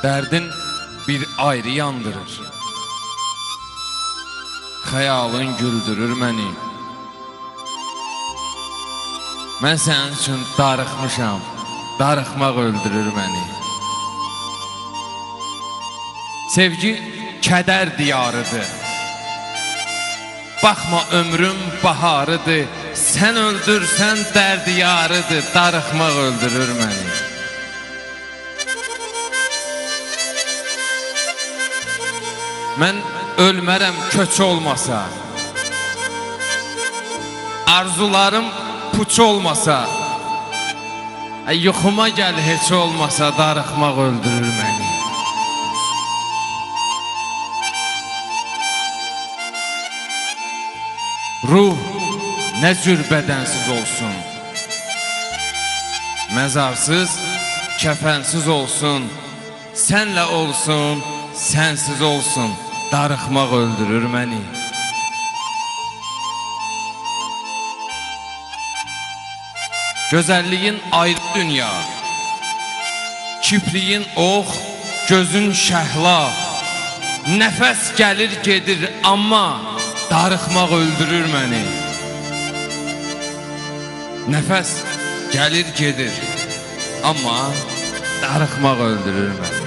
Dərdin bir ayrı yandırır. Xəyalın güldürür məni. Mən sənin üçün darıxmışam, darıxmaq öldürür məni. Sevgi kədər diyarıdır. Baxma ömrüm baharıdır. Sən öldürsən dərd yarıdır. Darıxmaq öldürür məni. Mən ölmərəm köç olmasa, arzularım puç olmasa, yuxuma gəl heç olmasa, darıxmaq öldürür məni. Ruh nə cür bədənsiz olsun, məzarsız, kəfənsiz olsun, sənlə olsun, sənsiz olsun, darıxmaq öldürür məni. Gözəlliyin ayrı dünya, kipriyin ox, gözün şəhla, nəfəs gəlir gedir amma darıxmaq öldürür məni. Nəfəs gəlir gedir amma darıxmaq öldürür məni.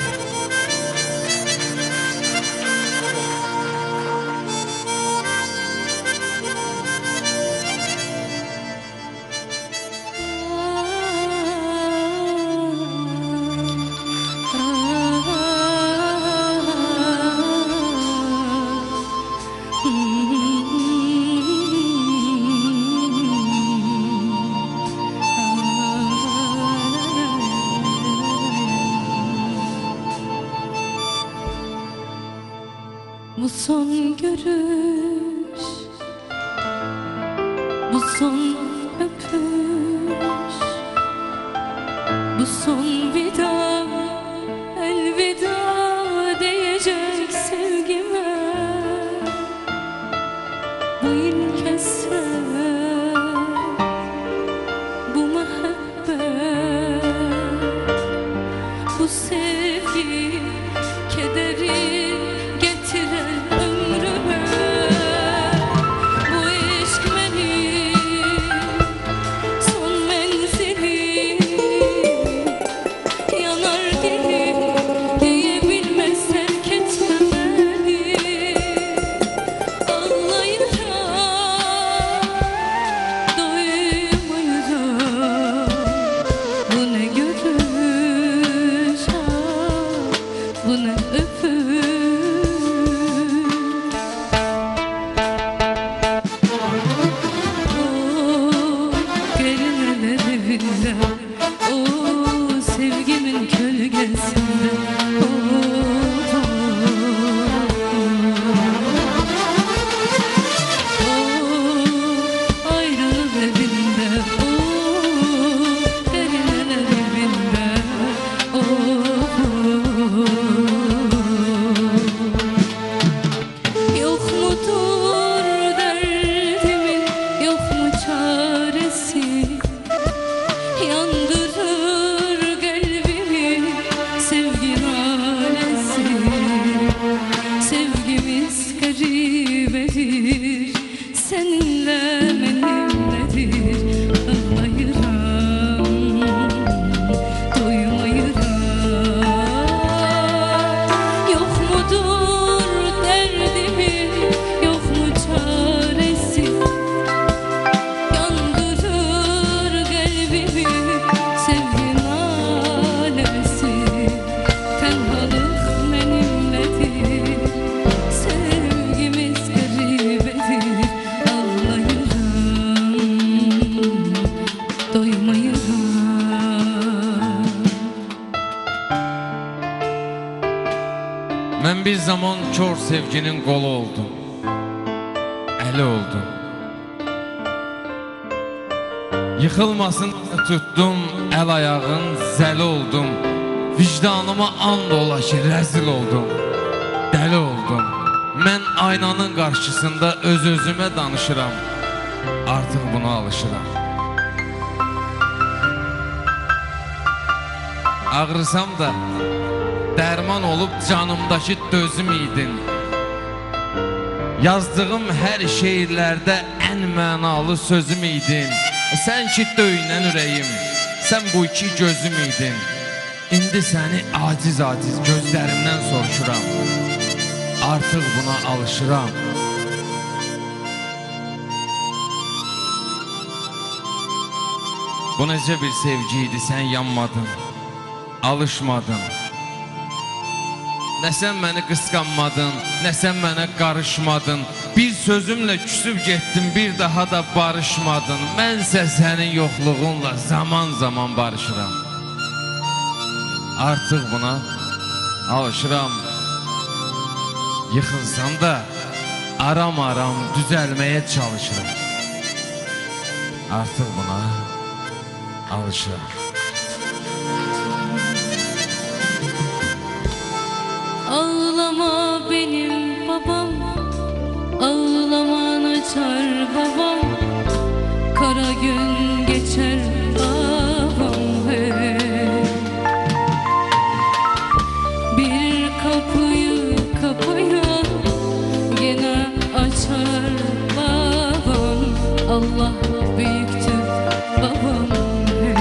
Bu son görüş, bu son öpüş, bu son vida, elveda diyecek sevgime. Bu ilk eser, bu muhabbet, bu sevgi, kederi sevgimin kölgesinde ayrılık evinde derinler evinde yok mudur derdimin, yok mu çaresi? Yandırır kalbimi sevgi nalesi. Sevgimiz garibedir, seninle benimledir. Ağlayıram, doymayıram. Yok mudur derdimin, yok mu çaresi? Yandırır kalbimi sevgi nalesi. Tenhalık benimledir, sevgimiz garibedir. Ağlayıram, doymayıram. Mən bir zaman kör sevginin qolu oldum, əli oldum. Yıxılmasın tutdum, əl ayağın zəli oldum. Vicdanıma and ola ki, rəzil oldum, dəli oldum. Mən aynanın qarşısında öz-özümə danışıram, artıq buna alışıram. Ağrısam da dərman olub canımdakı dözüm idin. Yazdığım hər şeirlərdə ən mənalı sözüm idin. Sən ki döyünən ürəyim, sən bu iki gözüm idin. İndi səni aciz-aciz gözlərimdən soruşuram. Artıq buna alışıram. Bu necə bir sevgi idi, sən yanmadın, alışmadın. Nə sən məni qısqanmadın, nə sən mənə qarışmadın. Bir sözümlə küsüb getdin, bir daha da barışmadın. Mənsə sənin yoxluğunla zaman-zaman barışıram. Artıq buna alışıram. Yıxılsam da aram-aram düzəlməyə çalışıram. Artıq buna alışıram. Ağlama benim babam, ağlaman açar babam. Kara gün geçer babam hey. Bir kapıyı kapayan gene açar babam. Allah büyüktür babam hey.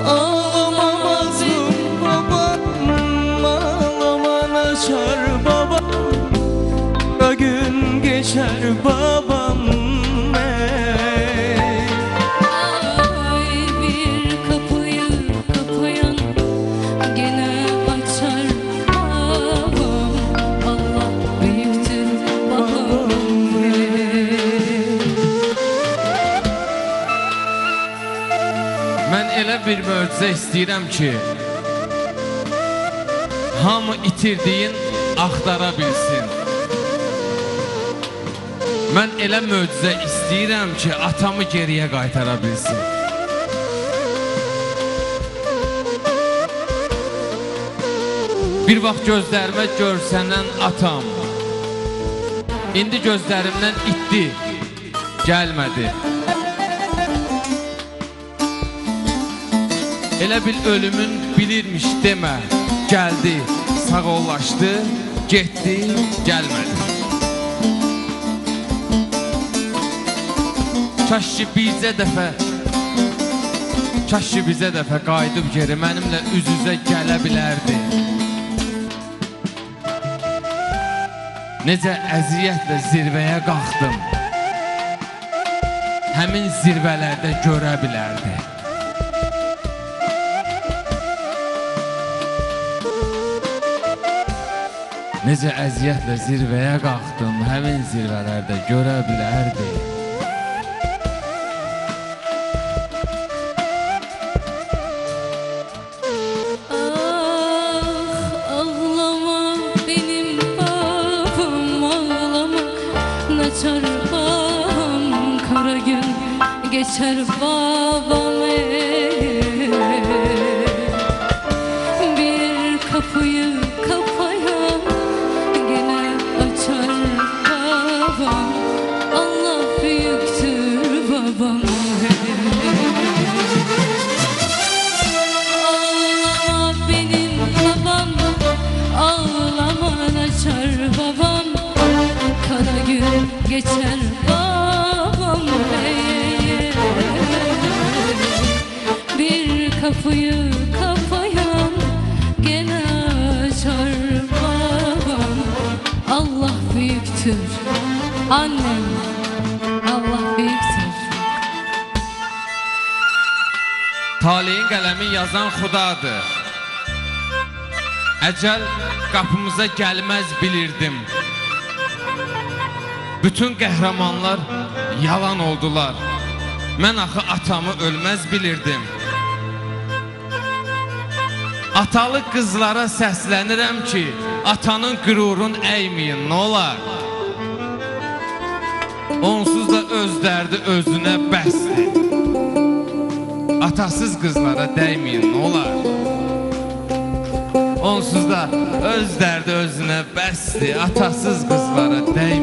Ağlamamazım babam, ağlaman açar babam. Kara gün geçer babam ey. Ay bir kapıyı kapayan gene açar babam. Allah büyüktür babam hey. Mən elə bir möcüzə istəyirəm ki, hamı itirdiyin axtara bilsin. Mən elə möcüzə istəyirəm ki, atamı geriyə qaytara bilsin. Bir vaxt gözlərimə görsənən atam, indi gözlərimdən itdi, gəlmədi. Elə bil ölümün bilirmiş demə, gəldi, sağollaşdı, getdi, gəlmədi. Kaş ki bizə dəfə qayıdıb geri mənimlə üz-üzə gələ bilərdi. Necə əziyyətlə zirvəyə qalxdım, həmin zirvələrdə görə bilərdi. Necə əziyyətlə zirvəyə qalxdım, həmin zirvələrdə görə bilərdi. Ah ağlama benim babam, ağlama açar babam. Kara gün geçer babam ey. Bir kapıyı kapayan gene açar babam. Allah büyüktür babam hey. Ağlama benim babam, ağlaman açar babam. Kara gün geçer babam hey, hey, hey. Bir kapıyı kapayan gene açar babam. Allah büyüktür annem, Allah büyüktür. Taleyin qələmi yazan Xudadır. Əcəl qapımıza gəlməz bilirdim. Bütün qəhrəmanlar yalan oldular. Mən axı atamı ölməz bilirdim. Atalı qızlara səslənirəm ki, atanın qürurun əyməyin, nə olar? Onsuz da öz dərdi özünə bəsdir. Atasız qızlara dəyməyin, nə olar? Onsuz da öz dərdi özünə bəsdir. Atasız qızlara dəyməyin.